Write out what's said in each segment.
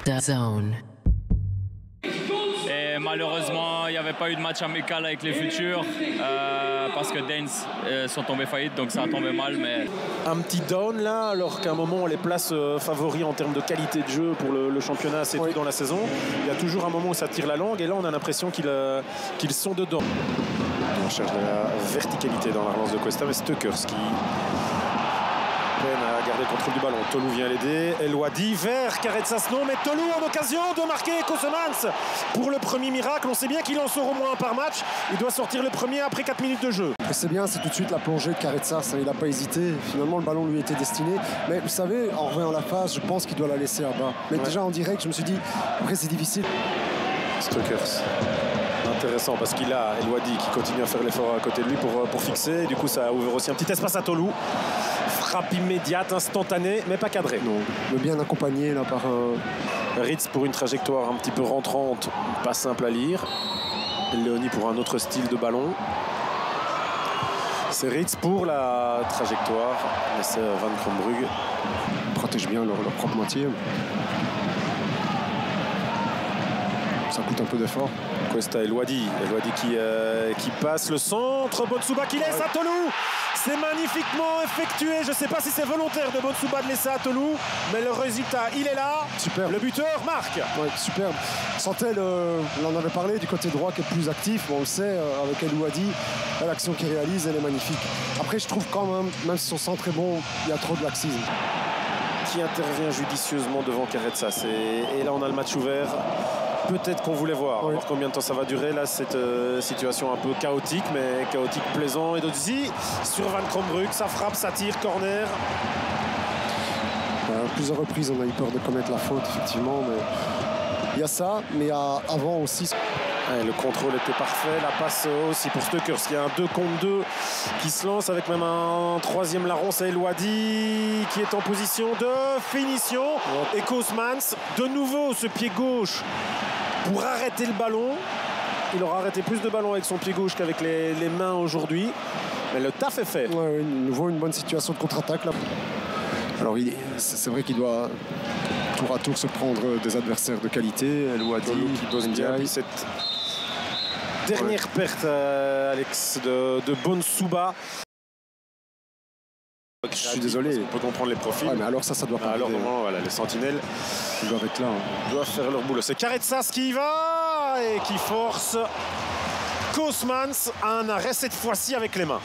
DAZN. Et malheureusement, il n'y avait pas eu de match amical avec les futurs parce que Danes sont tombés faillites, donc ça a tombé mal. Mais... Un petit down là, alors qu'à un moment on les place favoris en termes de qualité de jeu pour le championnat assez tôt dans la saison. Il y a toujours un moment où ça tire la langue et là on a l'impression qu'ils sont dedans. On cherche de la verticalité dans la relance de Cuesta, mais Stuckers qui peine à garder le contrôle du ballon. Tolou vient l'aider. El Ouadi vers Caretsas, non, mais Tolou en occasion de marquer Kosemans pour le premier miracle. On sait bien qu'il en sort au moins un par match. Il doit sortir le premier après 4 minutes de jeu. C'est bien, c'est tout de suite la plongée de Caretsas. Il n'a pas hésité. Finalement, le ballon lui était destiné. Mais vous savez, en revoyant la phase, je pense qu'il doit la laisser à bas. Mais déjà en direct, je me suis dit, après c'est difficile. Stuckers. Intéressant parce qu'il a El Ouadi qui continue à faire l'effort à côté de lui pour fixer. Et du coup, ça a ouvert aussi un petit espace à Tolou. Frappe immédiate, instantanée, mais pas cadrée. Non, mais bien accompagné là par Ritz pour une trajectoire un petit peu rentrante, pas simple à lire. Léonie pour un autre style de ballon. C'est Ritz pour la trajectoire. Mais c'est Van Krombrugge. Protège bien leur propre moitié. Ça coûte un peu d'effort. Cuesta El Ouadi qui passe le centre. Bonsouba qui laisse à Tolou. C'est magnifiquement effectué. Je ne sais pas si c'est volontaire de Bonsouba de laisser à Tolou, mais le résultat, il est là. Superbe. Le buteur marque. Ouais, superbe. Santel, on en avait parlé du côté droit qui est plus actif. On le sait, avec El Ouadi, l'action qu'il réalise, elle est magnifique. Après, je trouve quand même si son centre est bon, il y a trop de laxisme. Qui intervient judicieusement devant Caretsas. Et là, on a le match ouvert. Peut-être qu'on voulait voir combien de temps ça va durer. Là, cette situation un peu chaotique, mais chaotique plaisant. Et Dodzi sur Van Krombrugge, ça frappe, ça tire, corner. À plusieurs reprises, on a eu peur de commettre la faute, effectivement. Mais il y a ça, mais avant aussi. Ouais, le contrôle était parfait, la passe aussi pour Stuckers. Il y a un 2 contre 2 qui se lance avec même un troisième larron. C'est El Ouadi qui est en position de finition. Et Kosemans, de nouveau ce pied gauche pour arrêter le ballon. Il aura arrêté plus de ballons avec son pied gauche qu'avec les mains aujourd'hui. Mais le taf est fait. Ouais, de nouveau une bonne situation de contre-attaque là. Alors c'est vrai qu'il doit tour à tour se prendre des adversaires de qualité. El Ouadi qui bosse bien. Cette dernière perte, Alex, de Bonsouba. Je suis désolé. On peut comprendre les profils. Ouais, mais alors ça doit pas. Alors normalement, voilà, les sentinelles, ils doivent être là. Doivent faire leur boulot. C'est Caretsas qui y va et qui force Kosemans à un arrêt cette fois-ci avec les mains.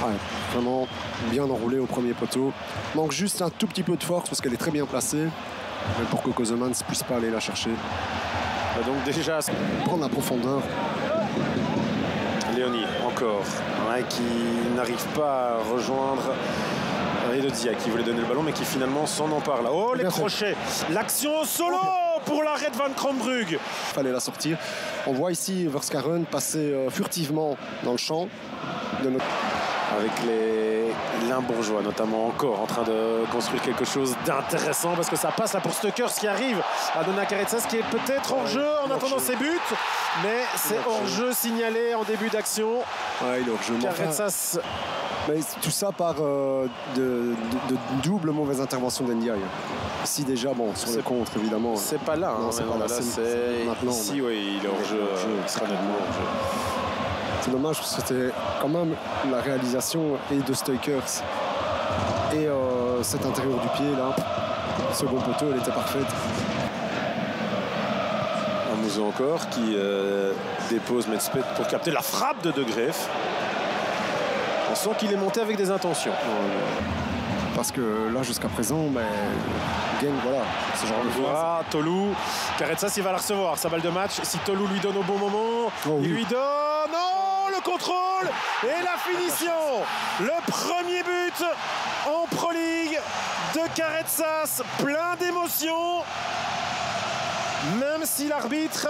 Ouais, vraiment bien enroulé au premier poteau. Manque juste un tout petit peu de force parce qu'elle est très bien placée. Mais pour que Kosemans ne puisse pas aller la chercher. Donc déjà prendre la profondeur. Léonie encore qui n'arrive pas à rejoindre Edodzia qui voulait donner le ballon mais qui finalement s'en empare là. Oh les crochets, l'action solo pour l'arrêt de Van Krombrugge. Fallait la sortir. On voit ici Verskaren passer furtivement dans le champ de notre... avec les Limbourgeois notamment encore en train de construire quelque chose d'intéressant parce que ça passe là pour Stuckers qui arrive à donner à Caretsas qui est peut-être hors jeu en attendant ses buts, mais c'est hors jeu signalé en début d'action. Ouais, il est hors jeu. Caretsas. Mais tout ça par de double mauvaise intervention d'Ndiaye. Ici déjà, bon, sur le contre évidemment. C'est pas là, non, hein, c'est pas là, c'est maintenant. Ici, oui, il est hors jeu. Il sera nettement hors jeu. C'est dommage parce que c'était quand même la réalisation et de Stuckers et cet intérieur du pied là, second poteau, elle était parfaite. Amouzo encore qui dépose Metspet pour capter la frappe de De Greef. On sent qu'il est monté avec des intentions. Parce que là jusqu'à présent, Genk, voilà, ce genre de voilà, Tolou, Caretsas il va la recevoir, sa balle de match. Si Tolou lui donne au bon moment, il lui donne. Non, le contrôle et la finition. Le premier but en Pro League de Caretsas, plein d'émotions. Même si l'arbitre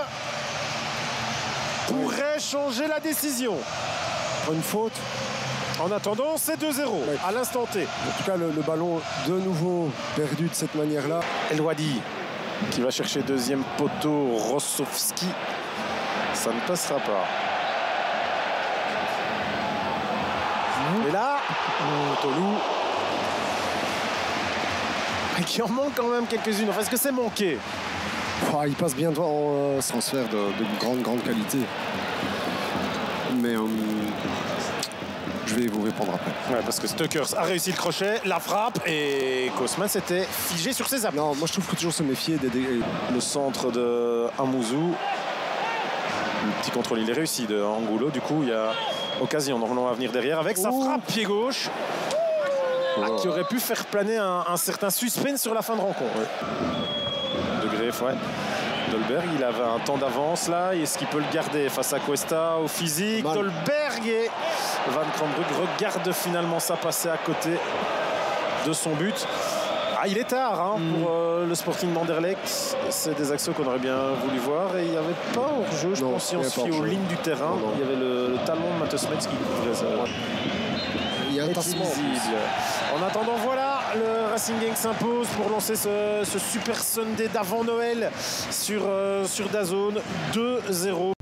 pourrait changer la décision. Une faute. En attendant, c'est 2-0 à l'instant T. En tout cas, le ballon de nouveau perdu de cette manière-là. El Ouadi qui va chercher deuxième poteau, Rossovski. Ça ne passera pas. Et là, Tolou. qu'il en manque quand même quelques-unes. Enfin, est-ce que c'est manqué? Il passe bien devant sans se faire de grande qualité. Mais je vais vous répondre après. Ouais, parce que Stuckers a réussi le crochet, la frappe et Kosman s'était figé sur ses appuis. Non, moi je trouve qu'il faut toujours se méfier des dégâts. Le centre de Amouzou. Le petit contrôle, il est réussi de Angulo. Du coup, il y a occasion normalement à venir derrière avec sa frappe pied gauche. Qui aurait pu faire planer un certain suspense sur la fin de rencontre. De Greef, ouais. Dolberg, il avait un temps d'avance là. Est-ce qu'il peut le garder face à Cuesta au physique? Mal. Dolberg et Van Krambrug regarde finalement ça passer à côté de son but. Il est tard pour le Sporting d'Anderlecht. C'est des actions qu'on aurait bien voulu voir. Et il n'y avait pas hors-jeu, je pense, si on se fie aux lignes du terrain. Il y avait le talon de Matheus Metz qui couvrait ça. Il y a un tassement. En attendant, voilà, le Racing Genk s'impose pour lancer ce Super Sunday d'avant Noël sur DAZN 2-0.